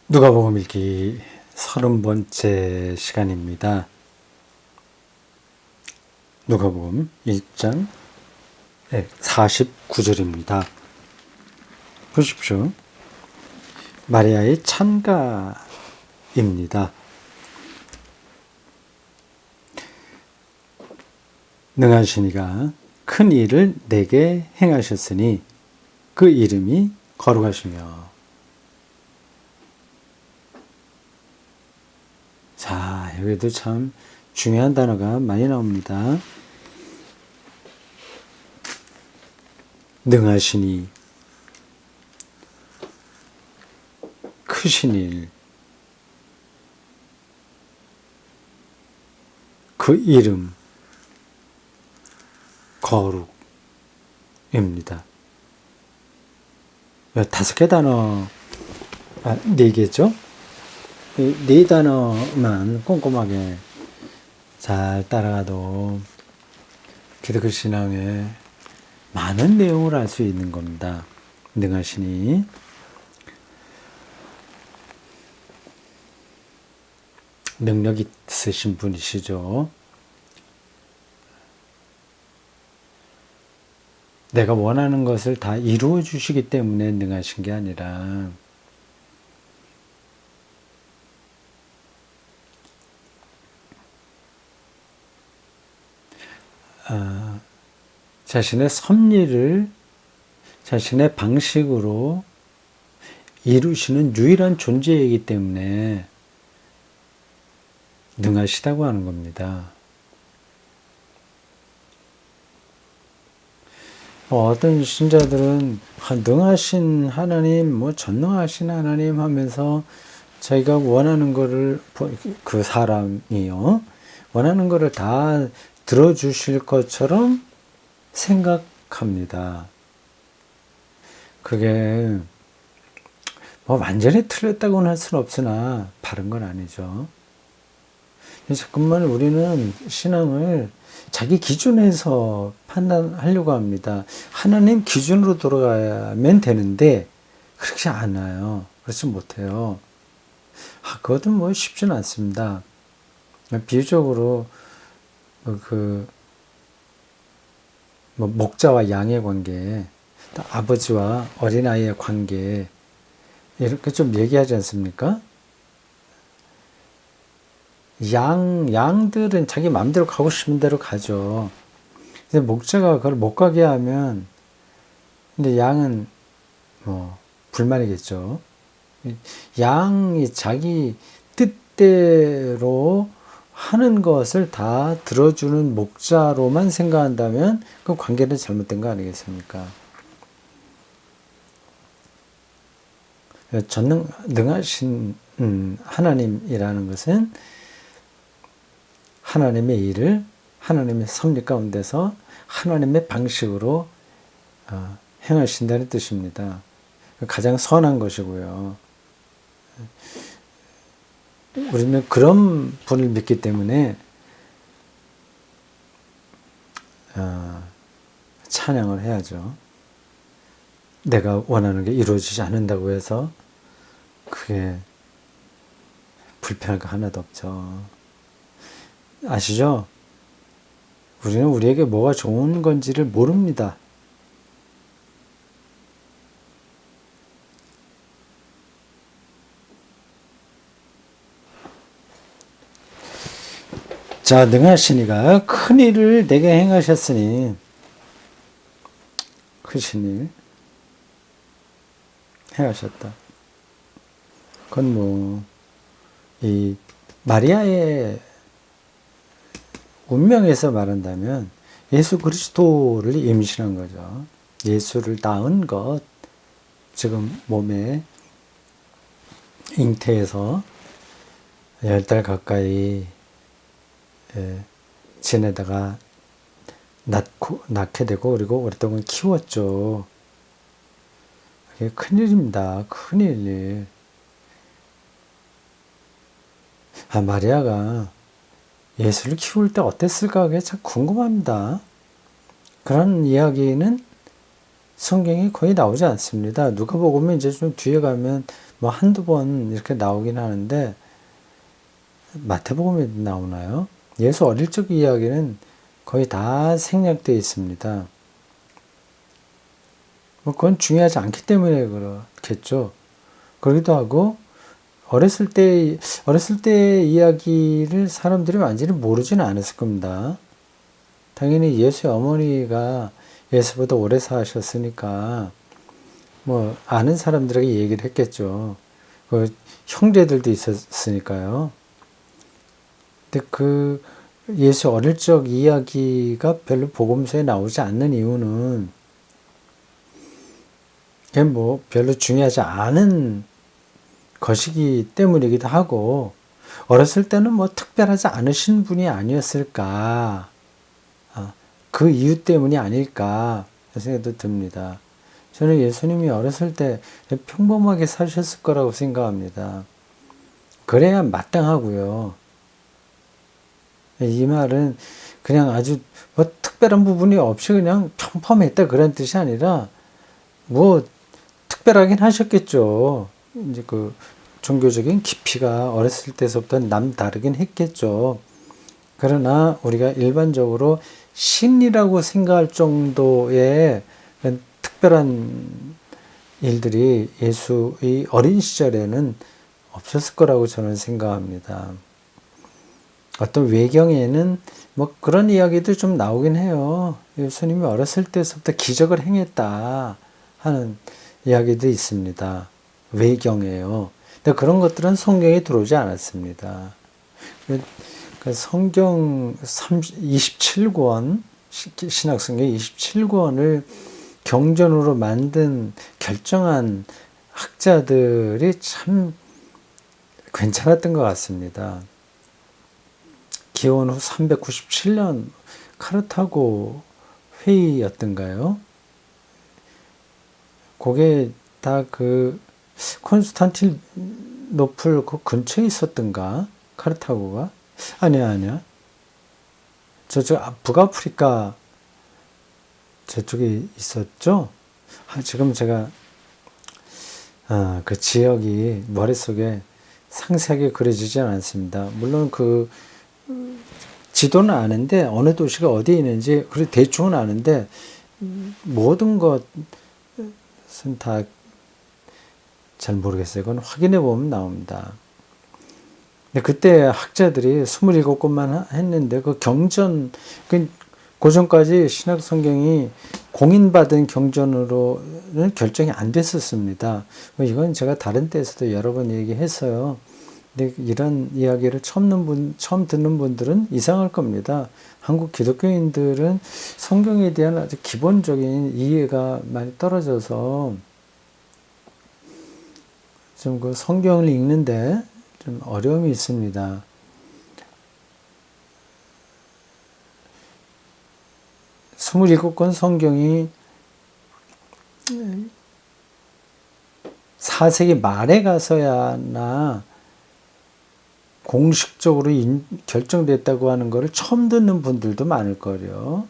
누가복음 읽기 30번째 시간입니다. 누가복음 1장 49절입니다. 보십시오. 마리아의 찬가입니다. 능하신 이가 큰 일을 내게 행하셨으니 그 이름이 거룩하시며. 자, 여기도 참 중요한 단어가 많이 나옵니다. 능하시니, 크신 일, 그 이름, 거룩입니다. 5개 단어, 4개죠? 이 4단어만 꼼꼼하게 잘 따라가도 기독교 신앙의 많은 내용을 알 수 있는 겁니다. 능하시니, 능력 있으신 분이시죠. 내가 원하는 것을 다 이루어 주시기 때문에 능하신 게 아니라 자신의 섭리를 자신의 방식으로 이루시는 유일한 존재이기 때문에 능하시다고 하는 겁니다. 어떤 신자들은 능하신 하나님, 전능하신 하나님 하면서 자기가 원하는 거를, 그 사람이요, 원하는 거를 다 들어주실 것처럼 생각합니다. 그게 완전히 틀렸다고는 할 수는 없으나 바른 건 아니죠. 자꾸만 우리는 신앙을 자기 기준에서 판단하려고 합니다. 하나님 기준으로 돌아가면 되는데 그렇지 않아요. 그렇지 못해요. 그것은 쉽지는 않습니다. 비유적으로 목자와 양의 관계, 또 아버지와 어린아이의 관계, 이렇게 좀 얘기하지 않습니까? 양들은 자기 마음대로 가고 싶은 대로 가죠. 근데 목자가 그걸 못 가게 하면, 근데 양은 불만이겠죠. 양이 자기 뜻대로 하는 것을 다 들어주는 목자로만 생각한다면 그 관계는 잘못된 거 아니겠습니까? 능하신 하나님이라는 것은 하나님의 일을 하나님의 섭리 가운데서 하나님의 방식으로 행하신다는 뜻입니다. 가장 선한 것이고요. 우리는 그런 분을 믿기 때문에 찬양을 해야죠. 내가 원하는 게 이루어지지 않는다고 해서 그게 불편할 거 하나도 없죠. 아시죠? 우리는 우리에게 뭐가 좋은 건지를 모릅니다. 자, 능하신 이가 큰 일을 내게 행하셨으니, 크신 일 행하셨다. 그건 이 마리아의 운명에서 말한다면 예수 그리스도를 임신한 거죠. 예수를 낳은 것, 지금 몸에 잉태해서 10달 가까이 지내다가 낳게 되고, 그리고 오랫동안 키웠죠. 그게 큰일입니다. 큰일. 마리아가 예수를 키울 때 어땠을까? 그게 참 궁금합니다. 그런 이야기는 성경이 거의 나오지 않습니다. 누가복음은 이제 좀 뒤에 가면 뭐 한두 번 이렇게 나오긴 하는데, 마태복음에 나오나요? 예수 어릴 적 이야기는 거의 다 생략되어 있습니다. 뭐 그건 중요하지 않기 때문에 그렇겠죠. 그러기도 하고, 어렸을 때 이야기를 사람들이 완전히 모르지는 않았을 겁니다. 당연히 예수의 어머니가 예수보다 오래 사셨으니까 뭐 아는 사람들에게 얘기를 했겠죠. 그 형제들도 있었으니까요. 근데 그 예수 어릴 적 이야기가 별로 복음서에 나오지 않는 이유는 그게 뭐 별로 중요하지 않은 것이기 때문이기도 하고, 어렸을 때는 뭐 특별하지 않으신 분이 아니었을까, 그 이유 때문이 아닐까 생각도 듭니다. 저는 예수님이 어렸을 때 평범하게 사셨을 거라고 생각합니다. 그래야 마땅하고요. 이 말은 그냥 아주 뭐 특별한 부분이 없이 그냥 평범했다 그런 뜻이 아니라, 뭐 특별하긴 하셨겠죠. 이제 그 종교적인 깊이가 어렸을 때서부터 남다르긴 했겠죠. 그러나 우리가 일반적으로 신이라고 생각할 정도의 특별한 일들이 예수의 어린 시절에는 없었을 거라고 저는 생각합니다. 어떤 외경에는 뭐 그런 이야기도 좀 나오긴 해요. 예수님이 어렸을 때부터 기적을 행했다 하는 이야기도 있습니다. 외경이에요. 근데 그런 것들은 성경에 들어오지 않았습니다. 그 성경 27권, 신약성경 27권을 경전으로 만든 결정한 학자들이 참 괜찮았던 것 같습니다. 기원 후 397년 카르타고 회의였던가요? 그게 다 그 콘스탄티노플 그 근처에 있었던가? 카르타고가? 아니야. 저쪽 북아프리카 저쪽에 있었죠? 지금 제가 그 지역이 머릿속에 상세하게 그려지지 않습니다. 물론 그 지도는 아는데 어느 도시가 어디에 있는지 그리고 대충은 아는데 모든 것은 다 잘 모르겠어요. 그건 확인해 보면 나옵니다. 근데 그때 학자들이 27권만 했는데 그 경전, 그 전까지 신약 성경이 공인받은 경전으로는 결정이 안 됐었습니다. 이건 제가 다른 때에서도 여러 번 얘기했어요. 근데 이런 이야기를 처음 듣는 분들은 이상할 겁니다. 한국 기독교인들은 성경에 대한 아주 기본적인 이해가 많이 떨어져서 좀 그 성경을 읽는데 좀 어려움이 있습니다. 스물일곱 권 성경이 4세기 말에 가서야나 공식적으로 결정됐다고 하는 것을 처음 듣는 분들도 많을 거예요.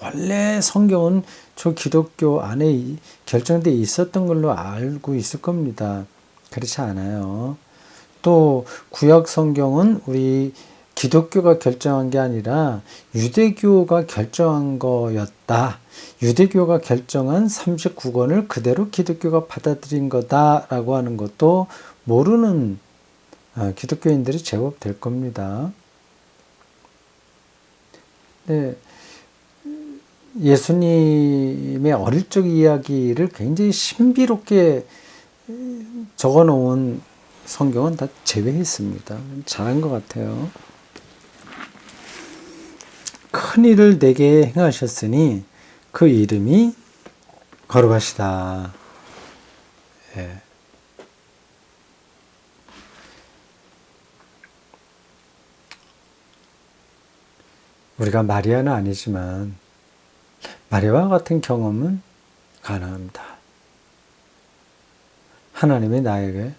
원래 성경은 저 기독교 안에 결정되어 있었던 걸로 알고 있을 겁니다. 그렇지 않아요. 또 구약 성경은 우리 기독교가 결정한 게 아니라 유대교가 결정한 거였다. 유대교가 결정한 39권을 그대로 기독교가 받아들인 거다라고 하는 것도 모르는 기독교인들이 제법 될 겁니다. 네. 예수님의 어릴 적 이야기를 굉장히 신비롭게 적어 놓은 성경은 다 제외했습니다. 잘한 것 같아요. 큰 일을 내게 행하셨으니 그 이름이 거룩하시다. 예. 우리가 마리아는 아니지만 마리아와 같은 경험은 가능합니다. 하나님이 나에게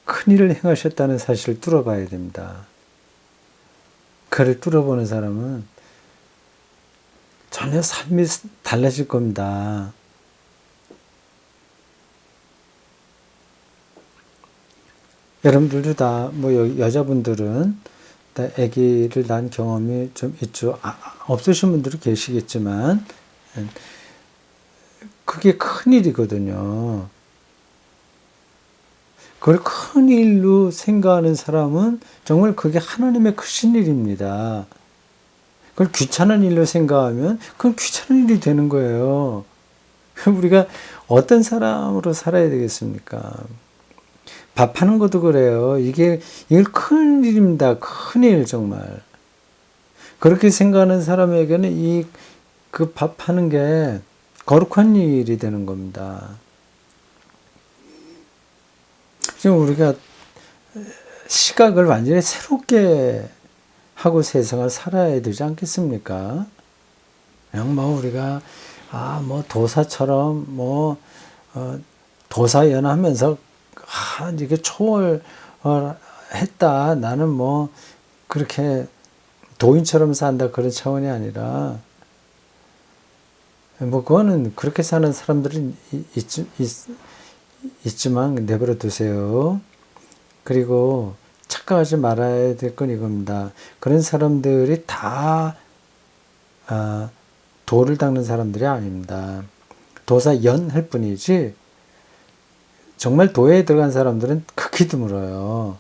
큰 일을 행하셨다는 사실을 뚫어봐야 됩니다. 그를 뚫어보는 사람은 전혀 삶이 달라질 겁니다. 여러분들도 다 뭐 여자분들은 다 아기를 낳은 경험이 좀 있죠. 없으신 분들도 계시겠지만 그게 큰일이거든요. 그걸 큰일로 생각하는 사람은 정말 그게 하나님의 크신 일입니다. 그걸 귀찮은 일로 생각하면 그건 귀찮은 일이 되는 거예요. 우리가 어떤 사람으로 살아야 되겠습니까? 밥하는 것도 그래요. 이걸 큰 일입니다. 큰 일, 정말. 그렇게 생각하는 사람에게는 그 밥하는 게 거룩한 일이 되는 겁니다. 지금 우리가 시각을 완전히 새롭게 하고 세상을 살아야 되지 않겠습니까? 그냥 뭐 우리가 뭐 도사처럼 도사연하면서 이게 했다. 나는 뭐 그렇게 도인처럼 산다 그런 차원이 아니라 뭐 그거는 그렇게 사는 사람들은 있지만 내버려 두세요. 그리고 착각하지 말아야 될 건 이겁니다. 그런 사람들이 다 도를 닦는 사람들이 아닙니다. 도사연 할 뿐이지 정말 도에 들어간 사람들은 극히 드물어요.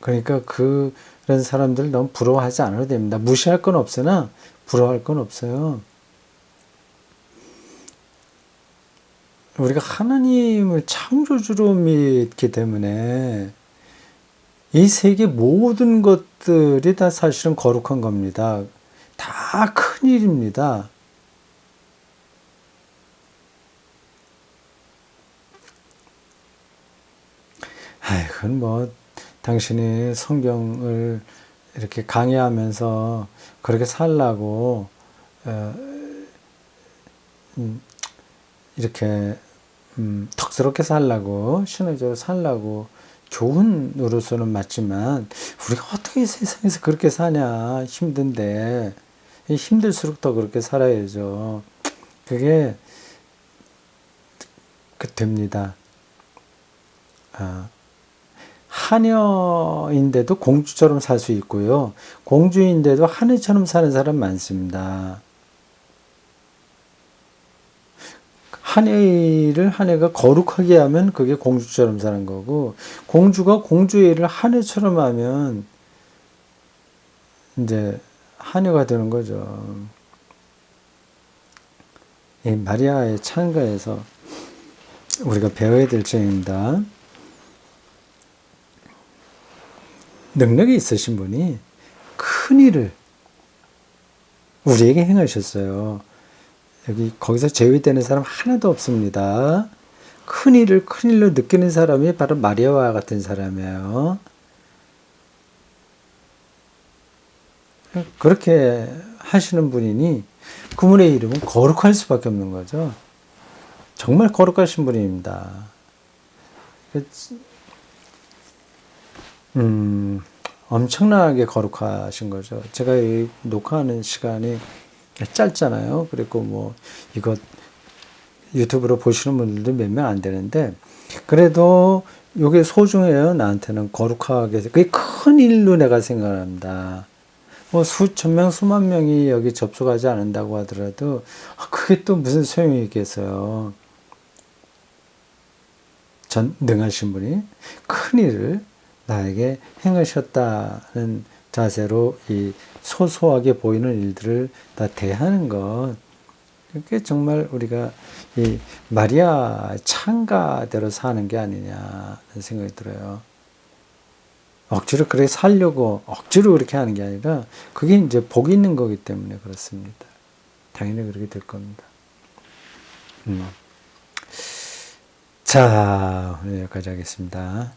그러니까 그런 사람들 너무 부러워하지 않아도 됩니다. 무시할 건 없으나 부러워할 건 없어요. 우리가 하나님을 창조주로 믿기 때문에 이 세계 모든 것들이 다 사실은 거룩한 겁니다. 다 큰일입니다. 그건 뭐 당신이 성경을 이렇게 강의하면서 그렇게 살라고 이렇게 덕스럽게 살라고 신앙적으로 살라고 좋은 노릇은 맞지만 우리가 어떻게 세상에서 그렇게 사냐. 힘든데 힘들수록 더 그렇게 살아야죠. 그게 됩니다. 하녀인데도 공주처럼 살 수 있고요. 공주인데도 하녀처럼 사는 사람 많습니다. 하녀가 거룩하게 하면 그게 공주처럼 사는 거고, 공주가 공주의 일을 하녀처럼 하면 이제 하녀가 되는 거죠. 이 마리아의 찬가에서 우리가 배워야 될 점입니다. 능력이 있으신 분이 큰 일을 우리에게 행하셨어요. 거기서 제외되는 사람 하나도 없습니다. 큰 일을 큰 일로 느끼는 사람이 바로 마리아와 같은 사람이에요. 그렇게 하시는 분이니 그분의 이름은 거룩할 수밖에 없는 거죠. 정말 거룩하신 분입니다. 엄청나게 거룩하신 거죠. 제가 이 녹화하는 시간이 짧잖아요. 그리고 뭐 이거 유튜브로 보시는 분들도 몇 명 안 되는데 그래도 이게 소중해요. 나한테는 거룩하게. 그게 큰 일로 내가 생각합니다. 뭐 수천 명, 수만 명이 여기 접속하지 않는다고 하더라도 그게 또 무슨 소용이 있겠어요. 능하신 분이 큰 일을 나에게 행하셨다는 자세로 이 소소하게 보이는 일들을 다 대하는 것, 그게 정말 우리가 이 마리아 창가대로 사는 게 아니냐는 생각이 들어요. 억지로 그렇게 살려고 억지로 그렇게 하는 게 아니라 그게 이제 복이 있는 거기 때문에 그렇습니다. 당연히 그렇게 될 겁니다. 자, 오늘 여기까지 하겠습니다.